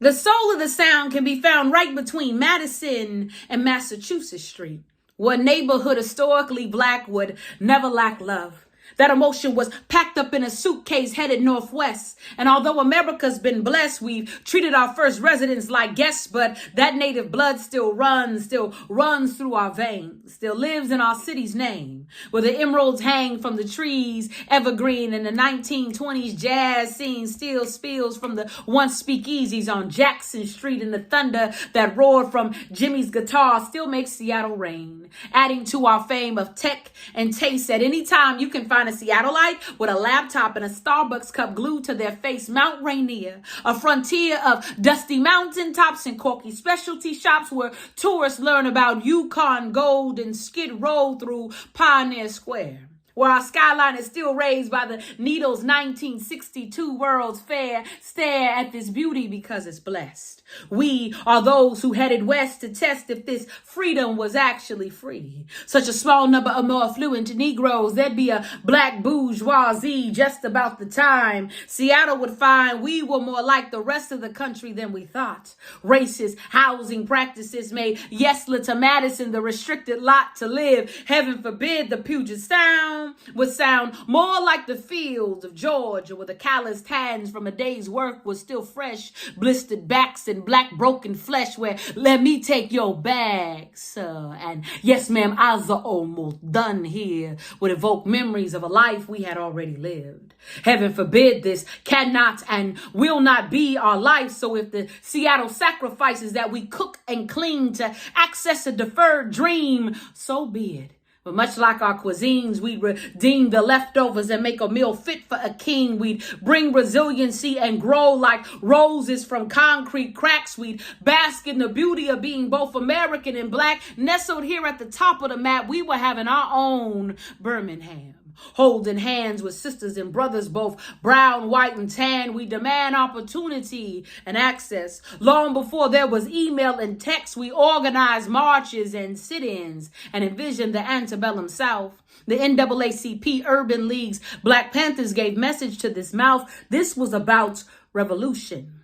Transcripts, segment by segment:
The soul of the sound can be found right between Madison and Massachusetts Street, where a neighborhood historically black would never lack love. That emotion was packed up in a suitcase headed northwest. And although America's been blessed, we've treated our first residents like guests, but that native blood still runs through our veins, still lives in our city's name. Where the emeralds hang from the trees, evergreen, and the 1920s jazz scene still spills from the once speakeasies on Jackson Street, and the thunder that roared from Jimmy's guitar still makes Seattle rain, adding to our fame of tech and taste. At any time you can find a Seattleite with a laptop and a Starbucks cup glued to their face. Mount Rainier, a frontier of dusty mountaintops and corky specialty shops where tourists learn about Yukon gold and skid row through Pioneer Square, where our skyline is still raised by the Needle's 1962 World's Fair. Stare at this beauty because it's blessed. We are those who headed west to test if this freedom was actually free. Such a small number of more affluent Negroes, there'd be a black bourgeoisie just about the time Seattle would find we were more like the rest of the country than we thought. Racist housing practices made Yesler to Madison the restricted lot to live. Heaven forbid the Puget Sound would sound more like the fields of Georgia, where the calloused hands from a day's work were still fresh, blistered backs and black broken flesh, where let me take your bag, sir. And yes, ma'am, I's almost done here, would evoke memories of a life we had already lived. Heaven forbid this cannot and will not be our life. So if the Seattle sacrifices that we cook and clean to access a deferred dream, so be it. But much like our cuisines, we'd redeem the leftovers and make a meal fit for a king. We'd bring resiliency and grow like roses from concrete cracks. We'd bask in the beauty of being both American and black. Nestled here at the top of the map, we were having our own Birmingham. Holding hands with sisters and brothers, both brown, white, and tan, we demand opportunity and access. Long before there was email and text, we organized marches and sit-ins and envisioned the antebellum South. The NAACP Urban League's Black Panthers gave message to this mouth. This was about revolution.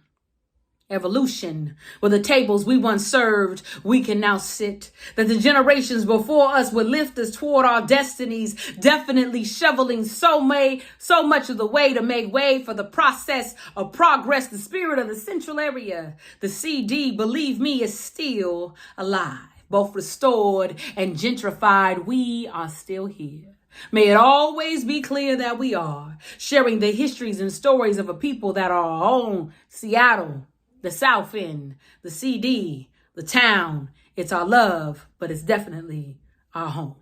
Evolution, where the tables we once served, we can now sit. That the generations before us would lift us toward our destinies, definitely shoveling so much of the way to make way for the process of progress. The spirit of the central area, the CD, believe me, is still alive. Both restored and gentrified, we are still here. May it always be clear that we are sharing the histories and stories of a people that are our own. Seattle, the South End, the CD, the town. It's our love, but it's definitely our home.